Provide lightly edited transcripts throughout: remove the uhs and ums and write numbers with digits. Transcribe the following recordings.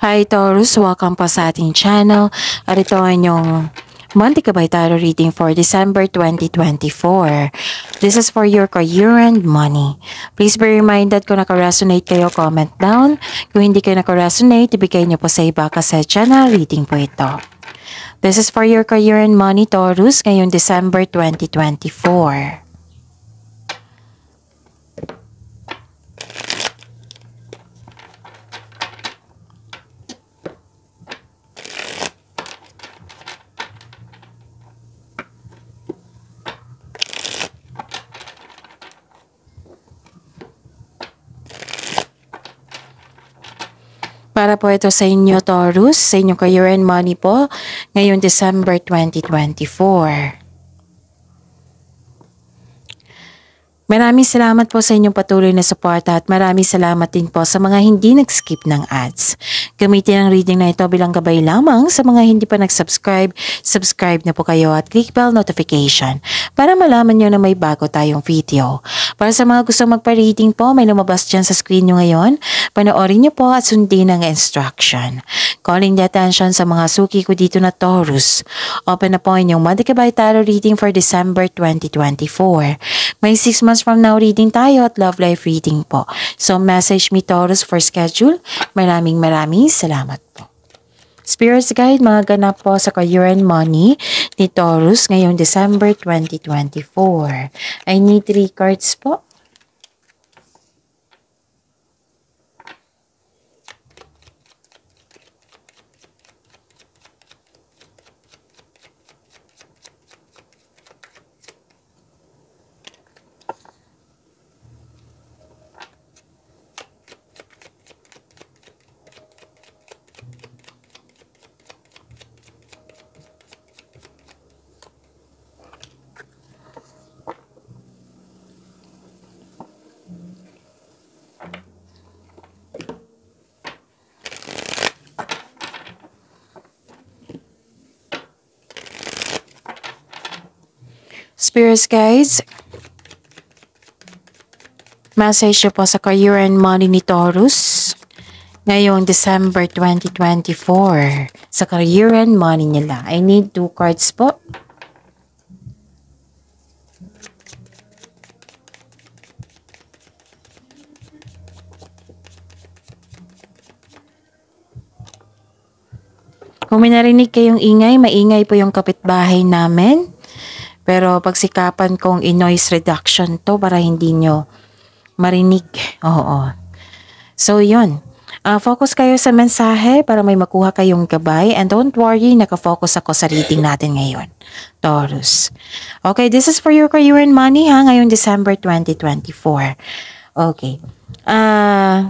Hi Taurus, welcome po sa ating channel. At ito ang inyong Monthly Gabay Tarot reading for December 2024. This is for your career and money. Please be reminded kung naka-resonate kayo, comment down. Kung hindi kayo naka-resonate, ibigay niyo po sa iba kasi channel reading po ito. This is for your career and money, Taurus, ngayong December 2024. Para po ito sa inyo, Taurus, sa inyong career and money po, ngayong December 2024. Maraming salamat po sa inyong patuloy na suporta at maraming salamat din po sa mga hindi nag-skip ng ads. Gamitin ang reading na ito bilang gabay lamang sa mga hindi pa nag-subscribe. Subscribe na po kayo at click bell notification para malaman nyo na may bago tayong video. Para sa mga gusto magpa-reading po, may lumabas dyan sa screen nyo ngayon. Panoorin nyo po at sundin ang instruction. Calling the attention sa mga suki ko dito na Taurus. Open na po inyong Monthly Gabay Tarot reading for December 2024. May 6 months from now reading tayo at love life reading po. So message me Taurus for schedule. Maraming salamat po. Spirits Guide, mga ganap po sa career and money ni Taurus ngayong December 2024. I need 3 cards po. Spirits Guides, message po sa career and money ni Taurus ngayong December 2024 sa career and money nila. I need 2 cards po. Kung may narinig kayong ingay, maingay po yung kapitbahay namin. Pero pagsikapan kong i-noise reduction to para hindi nyo marinig. Oo. So yun. Focus kayo sa mensahe para may makuha kayong gabay. And don't worry, nakafocus ako sa reading natin ngayon. Taurus. Okay, this is for your career and money ngayong December 2024. Okay.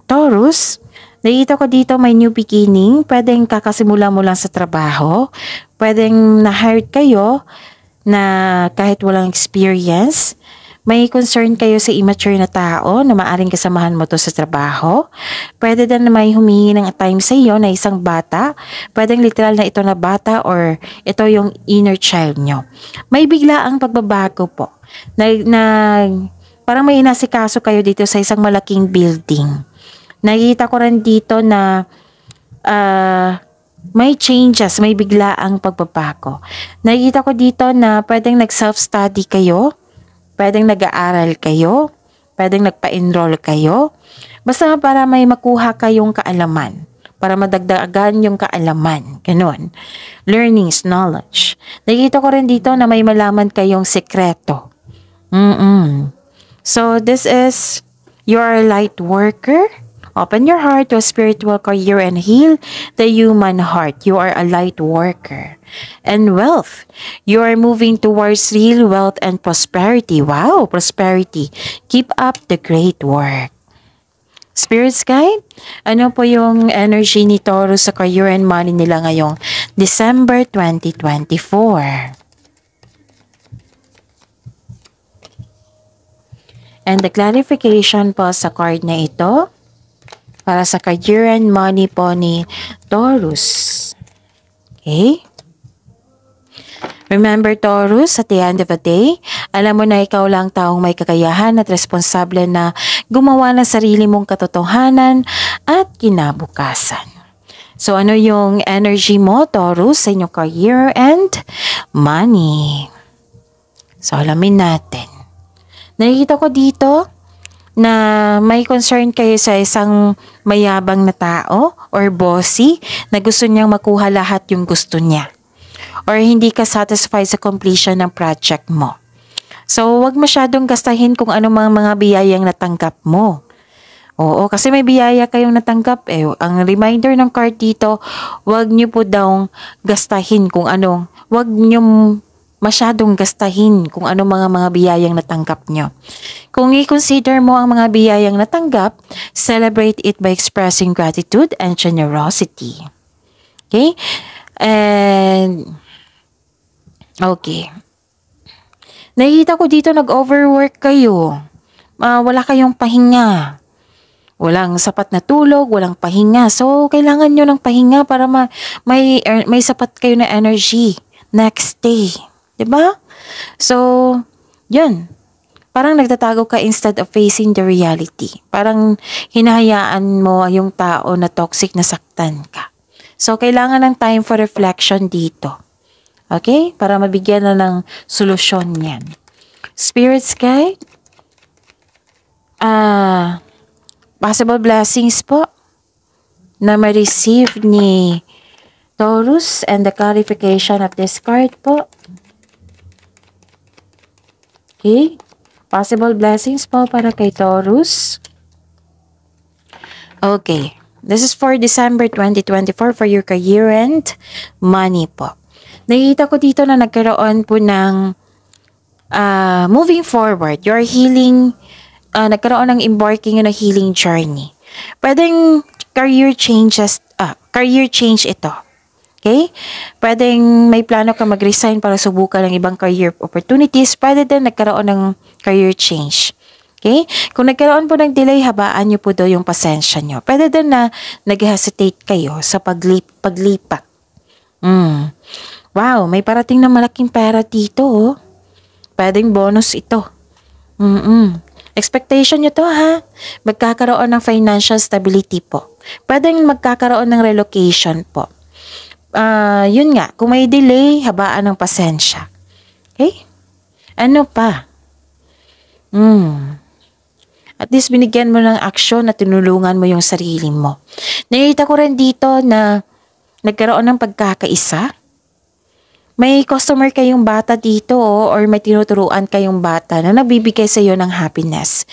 Taurus, nakita ko dito may new beginning. Pwedeng kakasimula mo lang sa trabaho. Pwedeng na-hired kayo na kahit walang experience, may concern kayo sa immature na tao na maaring kasamahan mo to sa trabaho. Pwede din na may humingi ng time sa iyo na isang bata. Pwedeng literal na ito na bata or ito yung inner child nyo. May bigla ang pagbabago po. Parang may inasikaso kayo dito sa isang malaking building. Nakita ko rin dito na may changes, may bigla ang pagbabago. Nakikita ko dito na pwedeng nag-self-study kayo, pwedeng nag-aaral kayo, pwedeng nagpa-enroll kayo. Basta para may makuha kayong kaalaman, para madagdagan yung kaalaman. Ganun. Learnings, knowledge. Nakikita ko rin dito na may malaman kayong sekreto. So this is your light worker. Open your heart to a spiritual career and heal the human heart. You are a light worker. And wealth. You are moving towards real wealth and prosperity. Wow, prosperity. Keep up the great work. Spirits Guide, ano po yung energy ni Taurus sa career and money nila ngayong December 2024? And the clarification po sa card na ito, para sa career and money po ni Taurus. Okay? Remember Taurus, at the end of the day, alam mo na ikaw lang taong may kakayahan at responsable na gumawa ng sarili mong katotohanan at kinabukasan. So, ano yung energy mo, Taurus, sa inyong career and money? So, alamin natin. Nakikita ko dito na may concern kayo sa isang mayabang na tao or bossy na gusto niyang makuha lahat yung gusto niya. Or hindi ka satisfied sa completion ng project mo. So, wag masyadong gastahin kung ano mga biyayang natanggap mo. Oo, kasi may biyaya kayong natanggap eh. Ang reminder ng card dito, wag niyo po daw gastahin kung anong, wag niyo masyadong gastahin kung ano mga biyayang natanggap nyo. Kung i-consider mo ang mga biyayang natanggap, celebrate it by expressing gratitude and generosity. Okay? And, okay. Nakikita ko dito nag-overwork kayo. Wala kayong pahinga. Walang sapat na tulog, walang pahinga. So, kailangan nyo ng pahinga para may sapat kayo na energy next day. Diba? So, yun. Parang nagtatago ka instead of facing the reality. Parang hinahayaan mo yung tao na toxic na saktan ka. So, kailangan ng time for reflection dito. Okay? Para mabigyan na ng solusyon yan. Spirits guide? Possible blessings po na ma-receive ni Taurus and the clarification of this card po. Okay. Possible blessings po para kay Taurus. Okay. This is for December 2024 for your career and money po. Nakikita ko dito na nagkaroon po ng moving forward. You're healing, nagkaroon ng embarking na healing journey. Pwedeng career change ito. Okay? Pwedeng may plano ka mag-resign para subukan ng ibang career opportunities. Pwede din nagkaroon ng career change. Okay? Kung nagkaroon po ng delay, habaan nyo po daw yung pasensya nyo. Pwede din na nag-hesitate kayo sa paglipat. Wow, may parating na malaking pera dito. Oh. Pwedeng bonus ito. Expectation nyo to ha. Magkakaroon ng financial stability po. Pwedeng magkakaroon ng relocation po. Yun nga, kung may delay, habaan ng pasensya. Okay? Ano pa? At least binigyan mo ng aksyon na tinulungan mo yung sarili mo. Nakita ko rin dito na nagkaroon ng pagkakaisa. May customer kayong bata dito or may tinuturuan kayong bata na nagbibigay sa iyo ng happiness.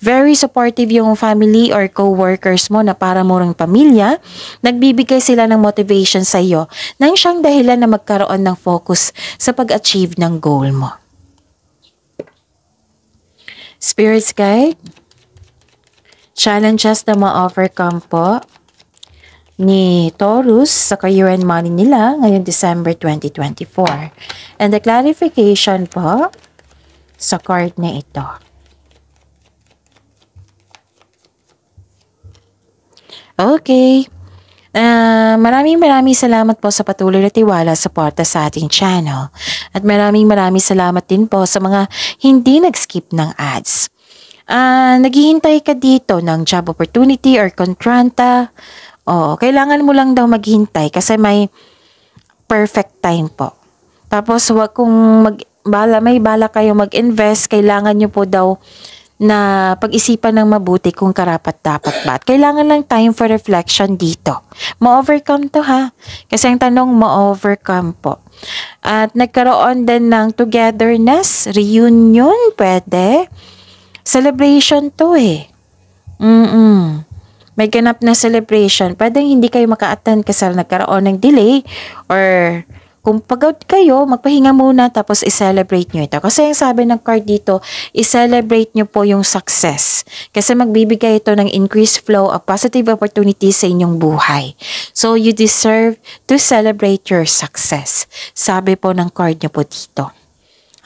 Very supportive yung family or co-workers mo na para mo ring pamilya. Nagbibigay sila ng motivation sa iyo nang siyang dahilan na magkaroon ng focus sa pag-achieve ng goal mo. Spirits guide, challenges na ma-overcome po ni Taurus sa career and money nila ngayong December 2024. And the clarification po sa card na ito. Okay. Maraming salamat po sa patuloy na tiwala sa suporta sa ating channel. At maraming salamat din po sa mga hindi nag-skip ng ads. Naghihintay ka dito ng job opportunity or kontrata. Kailangan mo lang daw maghintay kasi may perfect time po. Tapos wag kung may bala kayo mag-invest, kailangan nyo po daw na pag-isipan ng mabuti kung karapat-dapat ba. At kailangan lang time for reflection dito. Ma-overcome to ha. Kasi ang tanong ma-overcome po. At nagkaroon din ng togetherness, reunion, pwede. Celebration to eh. May ganap na celebration. Pwedeng hindi kayo maka-attend kasi nagkaroon ng delay or kung pagod kayo, magpahinga muna tapos i-celebrate nyo ito. Kasi yung sabi ng card dito, i-celebrate nyo po yung success. Kasi magbibigay ito ng increased flow of positive opportunities sa inyong buhay. So, you deserve to celebrate your success. Sabi po ng card nyo po dito.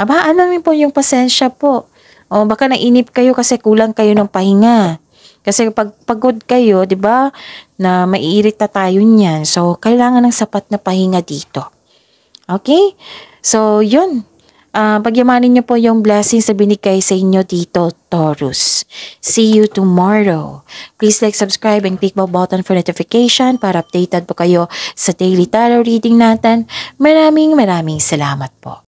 Abaan namin po yung pasensya po. Baka nainip kayo kasi kulang kayo ng pahinga. Kasi pag pagod kayo, 'di ba? Na maiirita tayo niyan. So, kailangan ng sapat na pahinga dito. Okay? So, 'yun. Pagyamanin niyo po yung blessings na binigay sa inyo dito, Taurus. See you tomorrow. Please like, subscribe, and click the button for notification para updated po kayo sa daily tarot reading natin. Maraming salamat po.